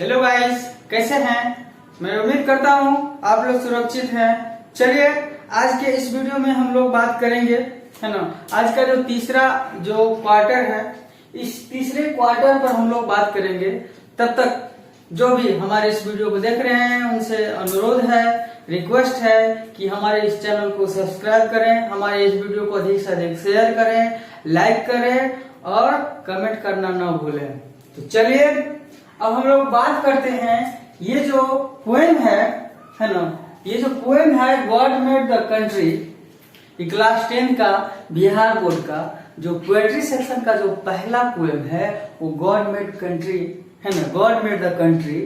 Hello guys, कैसे हैं? मैं उम्मीद करता हूँ आप लोग सुरक्षित हैं। चलिए आज के इस वीडियो में हम लोग बात करेंगे, है ना, आज का जो तीसरा जो क्वार्टर है, इस तीसरे क्वार्टर पर हम लोग बात करेंगे। तब तक जो भी हमारे इस वीडियो को देख रहे हैं उनसे अनुरोध है, रिक्वेस्ट है कि हमारे इस चैनल को सब्सक्राइब करें, हमारे इस वीडियो को अधिक से अधिक शेयर करें, लाइक करें और कमेंट करना ना भूलें। तो चलिए अब हम लोग बात करते हैं, ये जो पोएम है ना, ये जो पोएम है गॉड मेड द कंट्री, ये क्लास 10 का बिहार बोर्ड का जो पोएट्री सेक्शन का जो पहला पोएम है वो गॉड मेड कंट्री है ना, गॉड मेड द कंट्री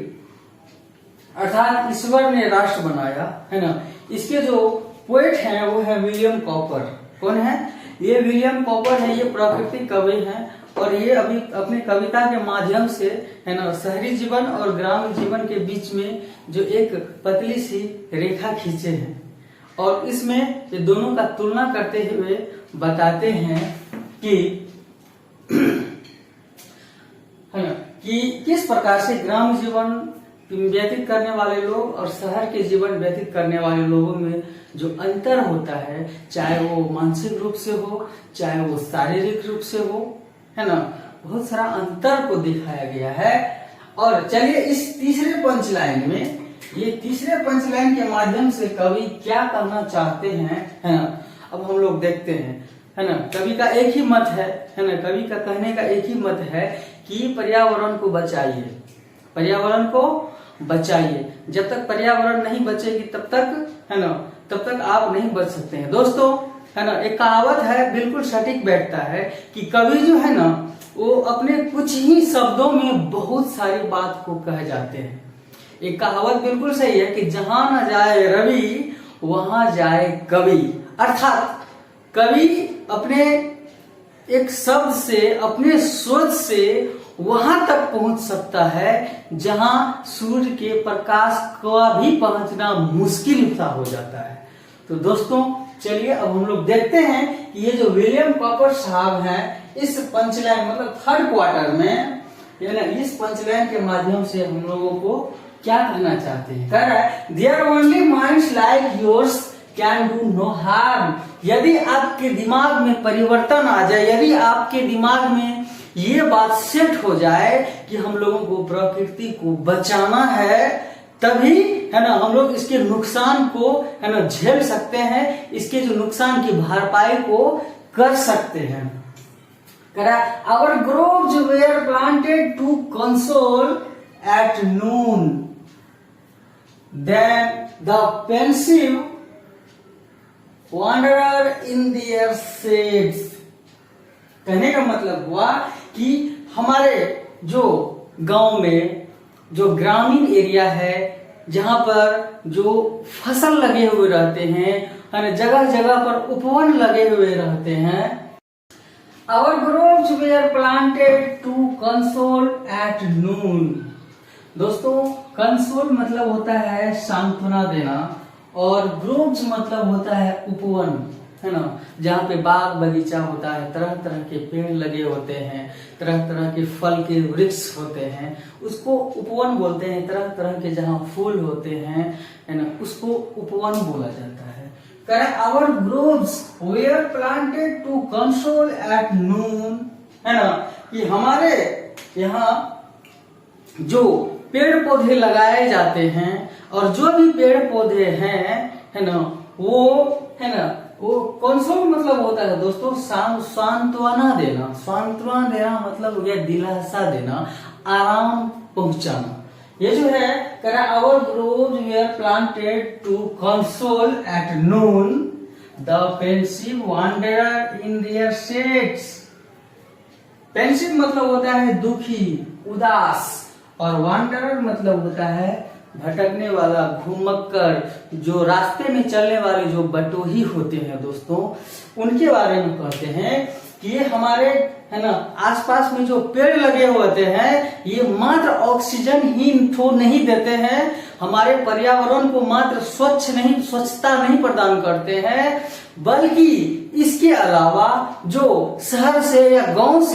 अर्थात ईश्वर ने राष्ट्र बनाया, है ना। इसके जो पोएट हैं वो है विलियम कॉपर। कौन है ये? विलियम कॉपर है, ये प्राकृतिक कवि हैं और ये अभी अपनी कविता के माध्यम से, है ना, शहरी जीवन और ग्रामीण जीवन के बीच में जो एक पतली सी रेखा खींचे हैं और इसमें ये दोनों का तुलना करते हुए बताते हैं कि है ना, कि किस प्रकार से ग्रामीण जीवन व्यतीत करने वाले लोग और शहर के जीवन व्यतीत करने वाले लोगों में जो अंतर होता है, चाहे वो मानसिक रूप से हो, चाहे वो शारीरिक रूप से हो, है ना, बहुत सारा अंतर को दिखाया गया है। और चलिए इस तीसरे पंच लाइन में, ये तीसरे पंच लाइन के माध्यम से कवि क्या करना चाहते हैं, है ना, अब हम लोग देखते हैं, है ना। कवि का एक ही मत है ना, कवि का कहने का एक ही मत है कि पर्यावरण को बचाइए, पर्यावरण को बचाइए। जब तक पर्यावरण नहीं बचेगी तब तक, है ना, तब तक आप नहीं बच सकते हैं दोस्तों, है ना। एक कहावत है, बिल्कुल सटीक बैठता है कि कवि जो है ना वो अपने कुछ ही शब्दों में बहुत सारी बात को कह जाते हैं। एक कहावत बिल्कुल सही है कि जहां न जाए रवि वहां जाए कवि, अर्थात कवि अपने एक शब्द से, अपने सोच से वहां तक पहुंच सकता है जहां सूर्य के प्रकाश का भी पहुंचना मुश्किल सा हो जाता है। तो दोस्तों चलिए अब हम लोग देखते हैं कि ये जो विलियम कॉपर साहब हैं इस पंचलाइन मतलब थर्ड क्वार्टर में, ना, इस पंचलाइन के माध्यम से हम लोगों को क्या करना चाहते हैं। कह रहा है there only minds like yours can do no harm. यदि आपके दिमाग में परिवर्तन आ जाए, यदि आपके दिमाग में ये बात सेट हो जाए कि हम लोगों को प्रकृति को बचाना है, तभी, है ना, हम लोग इसके नुकसान को, है ना, झेल सकते हैं, इसके जो नुकसान की भरपाई को कर सकते हैं। Our groves were planted to console at noon, then the pensive wanderer in their shades। कहने का मतलब हुआ कि हमारे जो गांव में जो ग्रामीण एरिया है, जहां पर जो फसल लगे हुए रहते हैं, जगह जगह पर उपवन लगे हुए रहते हैं। Our groves were planted to console at noon। दोस्तों कंसोल मतलब होता है सांत्वना देना और ग्रोव्स मतलब होता है उपवन, है ना, जहाँ पे बाग बगीचा होता है, तरह तरह के पेड़ लगे होते हैं, तरह तरह के फल के वृक्ष होते हैं, उसको उपवन बोलते हैं। तरह तरह के जहाँ फूल होते हैं, है ना, उसको उपवन बोला जाता है। Our groves were planted to console at noon, है ना, कि हमारे यहाँ जो पेड़ पौधे लगाए जाते हैं और जो भी पेड़ पौधे हैं, है ना, वो, है ना, वो कंसोल मतलब होता है दोस्तों सांत्वना देना। सांत्वना देना मतलब हो गया दिलासा देना, आराम पहुंचाना। ये जो है कह our groves were planted to console at noon, the pensive wanderer in their shades. Pensive मतलब होता है दुखी, उदास, और वांडरर मतलब होता है भटकने वाला, घुमक्कर, जो रास्ते में चलने वाले जो बटोही होते हैं दोस्तों, उनके बारे में कहते हैं कि ये हमारे, है ना, आसपास में जो पेड़ लगे होते हैं ये मात्र ऑक्सीजन ही तो नहीं देते हैं, हमारे पर्यावरण को मात्र स्वच्छता नहीं प्रदान करते हैं, बल्कि इसके अलावा जो शहर से या गांव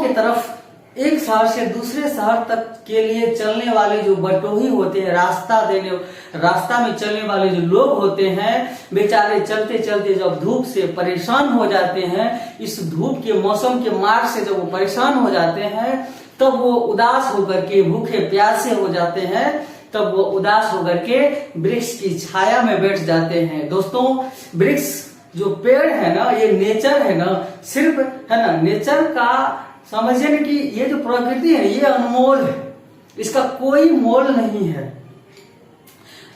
के तरफ एक शहर से दूसरे शहर तक के लिए चलने वाले जो बटोही होते हैं, रास्ता में चलने वाले जो लोग होते हैं, बेचारे चलते चलते जब धूप से परेशान हो जाते हैं, इस धूप के मौसम के मार से जब वो परेशान हो जाते हैं, तब वो उदास होकर के, भूखे प्यासे हो जाते हैं, तब वो उदास होकर के वृक्ष की छाया में बैठ जाते हैं। दोस्तों, वृक्ष जो पेड़ है ना, ये नेचर है ना, सिर्फ है ना, नेचर का समझिए ना कि ये जो प्रकृति है ये अनमोल है, इसका कोई मोल नहीं है।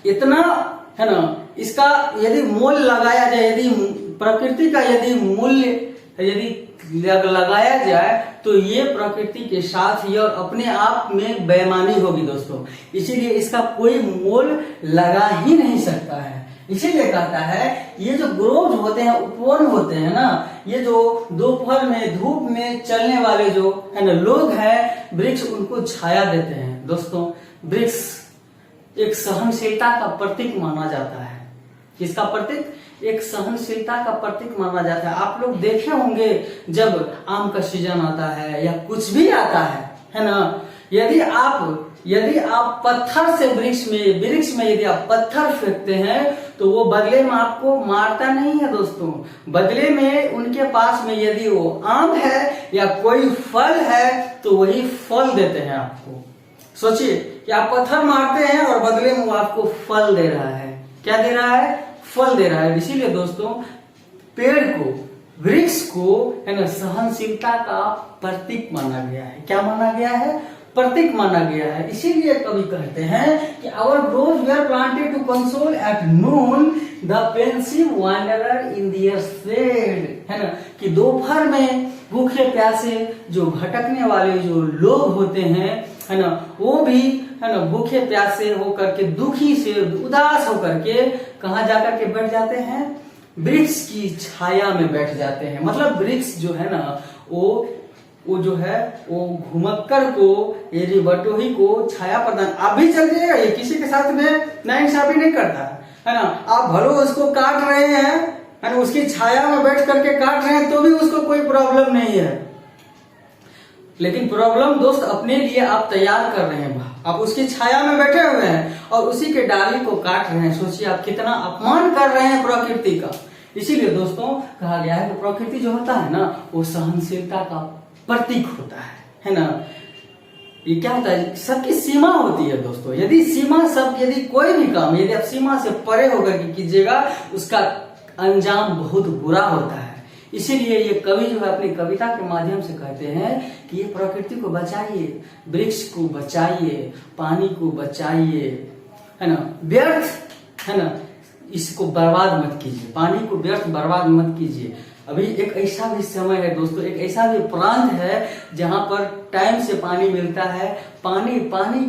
इतना है ना, इसका यदि मोल लगाया जाए, यदि प्रकृति का यदि मूल्य यदि लगाया जाए, तो ये प्रकृति के साथ ही और अपने आप में बेईमानी होगी दोस्तों। इसीलिए इसका कोई मोल लगा ही नहीं सकता है। इसीलिए कहता है ये जो ग्रोव होते हैं, उपवन होते हैं ना, ये जो दोपहर में धूप में चलने वाले जो है ना लोग हैं, वृक्ष उनको छाया देते हैं। दोस्तों, वृक्ष एक सहनशीलता का प्रतीक माना जाता है। किसका प्रतीक? एक सहनशीलता का प्रतीक माना जाता है। आप लोग देखे होंगे जब आम का सीजन आता है या कुछ भी आता है ना, यदि आप पत्थर से वृक्ष में यदि आप पत्थर फेंकते हैं, तो वो बदले में आपको मारता नहीं है दोस्तों। बदले में उनके पास में यदि वो आम है या कोई फल है, तो वही फल देते हैं आपको। सोचिए कि आप पत्थर मारते हैं और बदले में वो आपको फल दे रहा है। क्या दे रहा है? फल दे रहा है। इसीलिए दोस्तों, पेड़ को, वृक्ष को है ना, सहनशीलता का प्रतीक माना गया है। क्या माना गया है? प्रतीक माना गया है। इसीलिए कवि कहते हैं कि our groves were planted to console at noon the pensive wanderer in their shade, है ना, कि दोपहर में भूखे प्यासे जो भटकने वाले जो लोग होते हैं, है ना, वो भी है ना भूखे प्यासे होकर के, दुखी से उदास होकर के कहाँ जाकर के बैठ जाते हैं? वृक्ष की छाया में बैठ जाते हैं। मतलब वृक्ष जो है ना, वो जो है वो घुमक्कर को, ये बटोही को छाया प्रदान। आप भी चल जाइएगा, ये किसी के साथ में नाइंसाफी नहीं करता है ना। आप भलो उसको काट रहे हैं, है ना, उसकी छाया में बैठ करके काट रहे हैं, तो भी उसको कोई प्रॉब्लम नहीं है। लेकिन प्रॉब्लम दोस्त अपने लिए आप तैयार कर रहे हैं। आप उसकी छाया में बैठे हुए हैं और उसी के डाली को काट रहे हैं। सोचिए आप कितना अपमान कर रहे हैं प्रकृति का। इसीलिए दोस्तों कहा गया है कि प्रकृति जो होता है ना, वो सहनशीलता का प्रतीक होता है ना। ये क्या होता है? सबकी सीमा होती है दोस्तों। यदि कोई भी काम यदि आप सीमा से परे होकर के कीजिएगा, उसका अंजाम बहुत बुरा होता है। इसीलिए ये कवि जो है अपनी कविता के माध्यम से कहते हैं कि ये प्रकृति को बचाइए, वृक्ष को बचाइए, पानी को बचाइए, है ना, व्यर्थ है ना, इसको बर्बाद मत कीजिए, पानी को व्यर्थ बर्बाद मत कीजिए। अभी एक ऐसा भी समय है दोस्तों, एक ऐसा भी प्रांत है जहां पर टाइम से पानी मिलता है। पानी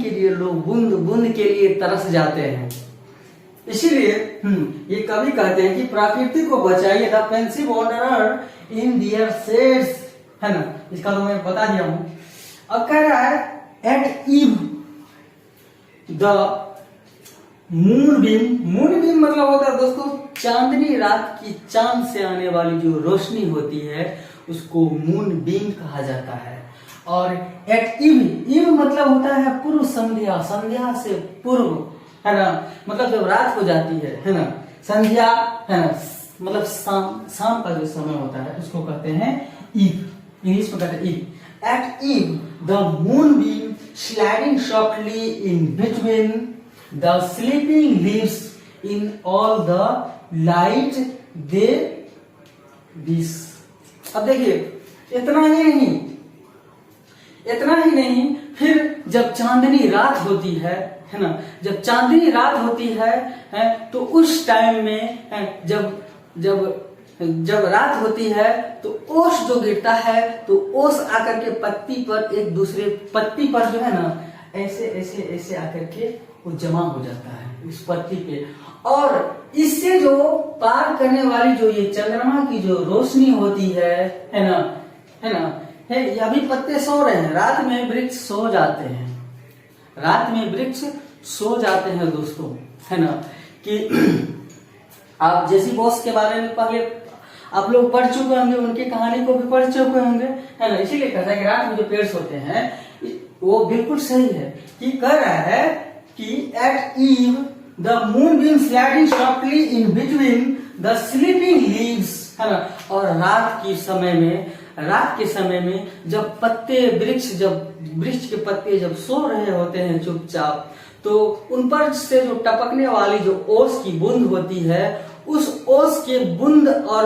के लिए लोग बूंद बूंद के लिए तरस जाते हैं। इसीलिए ये कवि कहते हैं कि प्रकृति को बचाइए, the pensive wanderer in their shades, है ना। इसका तो मैं बता दिया हूं। अब कह रहा है एट ईव द मूनबीम मतलब होता है दोस्तों चांदनी रात की, चांद से आने वाली जो रोशनी होती है उसको मूनबीम कहा जाता है। और एट ईव मतलब होता है पूर्व संध्या, संध्या से पूर्व, है ना, मतलब जब रात हो जाती है ना, संध्या है ना, मतलब शाम का जो समय होता है उसको कहते हैं ईव, इंग्लिश में कहते हैं eve. At eve the moonbeam sliding softly in between the sleeping leaves in all the light they wish। अब देखिए इतना ही नहीं, फिर जब चांदनी रात होती है ना, जब चांदनी रात होती है तो उस टाइम में जब रात होती है तो ओस जो गिरता है, तो ओस आकर के पत्ती पर, एक दूसरे पत्ती पर जो है ना, ऐसे आकर के वो जमा हो जाता है इस पत्ती पे। और इससे जो पार करने वाली जो ये चंद्रमा की जो रोशनी होती है ना, अभी पत्ते सो रहे हैं, रात में वृक्ष सो जाते हैं, दोस्तों, है ना। कि आप जेसी बॉस के बारे में पहले आप लोग पढ़ चुके होंगे, उनकी कहानी को भी पढ़ चुके होंगे, है ना। इसीलिए कहता है कि रात में जो पेड़ सोते हैं वो बिल्कुल सही है कि कह रहा है कि at eve the moon beam sliding softly in between the sleeping leaves, है ना। और रात के समय में जब वृक्ष के पत्ते जब सो रहे होते हैं चुपचाप, तो उन पर से जो टपकने वाली जो ओस की बूंद होती है, उस ओस के बूंद और,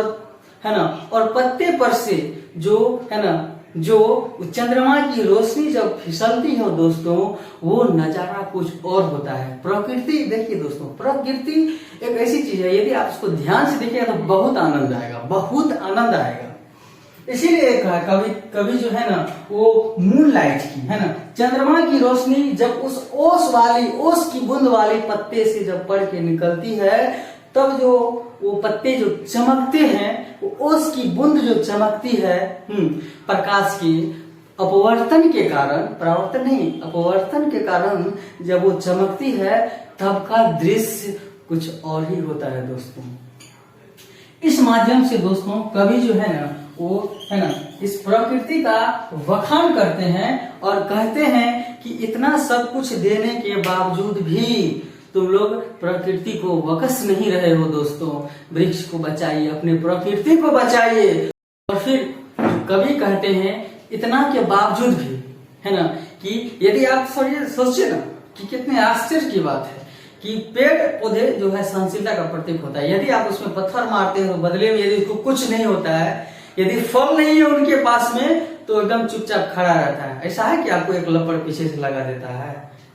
है ना, और पत्ते पर से जो, है ना, जो चंद्रमा की रोशनी जब फिसलती है दोस्तों, वो नजारा कुछ और होता है। प्रकृति देखिए दोस्तों, प्रकृति एक ऐसी चीज है, यदि आप उसको ध्यान से देखिएगा तो बहुत आनंद आएगा, बहुत आनंद आएगा। इसीलिए कभी जो है ना वो मून लाइट की, है ना, चंद्रमा की रोशनी जब उस ओस की बूंद वाली पत्ते से जब पड़ के निकलती है, तब जो वो पत्ते जो चमकते हैं, वो ओस की बूंद जो चमकती है प्रकाश की अपवर्तन के कारण, परावर्तन नहीं, अपवर्तन के कारण जब वो चमकती है, तब का दृश्य कुछ और ही होता है दोस्तों। इस माध्यम से दोस्तों कवि जो है ना वो, है ना, इस प्रकृति का वखान करते हैं और कहते हैं कि इतना सब कुछ देने के बावजूद भी तुम लोग प्रकृति को वकस नहीं रहे हो दोस्तों। वृक्ष को बचाइए, अपने प्रकृति को बचाइए। और फिर कवि कहते हैं इतना के बावजूद भी, है ना, कि यदि आप सोचिए ना कि कितने आश्चर्य की बात है कि पेड़ पौधे जो है सहनशीलता का प्रतीक होता है। यदि आप उसमें पत्थर मारते हैं तो बदले में यदि उसको कुछ नहीं होता है, यदि फल नहीं है उनके पास में, तो एकदम चुपचाप खड़ा रहता है। ऐसा है कि आपको एक लपड़ पीछे से लगा देता है?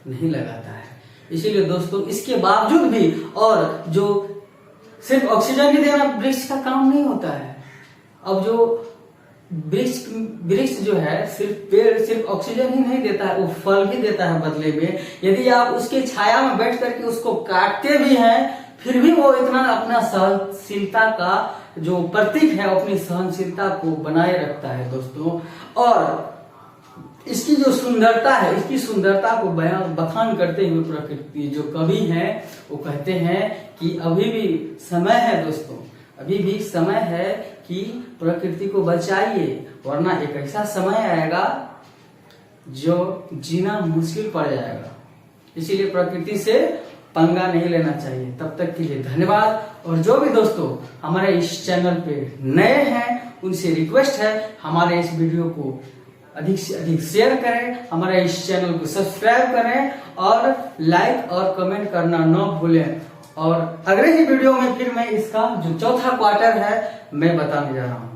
नहीं लगाता है। इसीलिए दोस्तों इसके बावजूद भी, और जो सिर्फ ऑक्सीजन ही देना वृक्ष का काम नहीं होता है। अब जो वृक्ष जो है, सिर्फ ऑक्सीजन ही नहीं देता है, वो फल भी देता है बदले में। यदि आप उसके छाया में बैठ करके उसको काटते भी हैं, फिर भी वो इतना अपना सहनशीलता का जो प्रतीक है, अपनी सहनशीलता को बनाए रखता है दोस्तों। और इसकी जो सुंदरता है, इसकी सुंदरता को बखान करते हुए प्रकृति जो कवि हैं वो कहते हैं कि अभी भी समय है दोस्तों, अभी भी समय है कि प्रकृति को बचाइए, वरना एक ऐसा समय आएगा जो जीना मुश्किल पड़ जाएगा। इसीलिए प्रकृति से पंगा नहीं लेना चाहिए। तब तक के लिए धन्यवाद। और जो भी दोस्तों हमारे इस चैनल पे नए हैं, उनसे रिक्वेस्ट है हमारे इस वीडियो को अधिक से अधिक शेयर करें, हमारे इस चैनल को सब्सक्राइब करें और लाइक और कमेंट करना न भूलें। और अगले ही वीडियो में फिर मैं इसका जो चौथा क्वार्टर है मैं बताने जा रहा हूँ।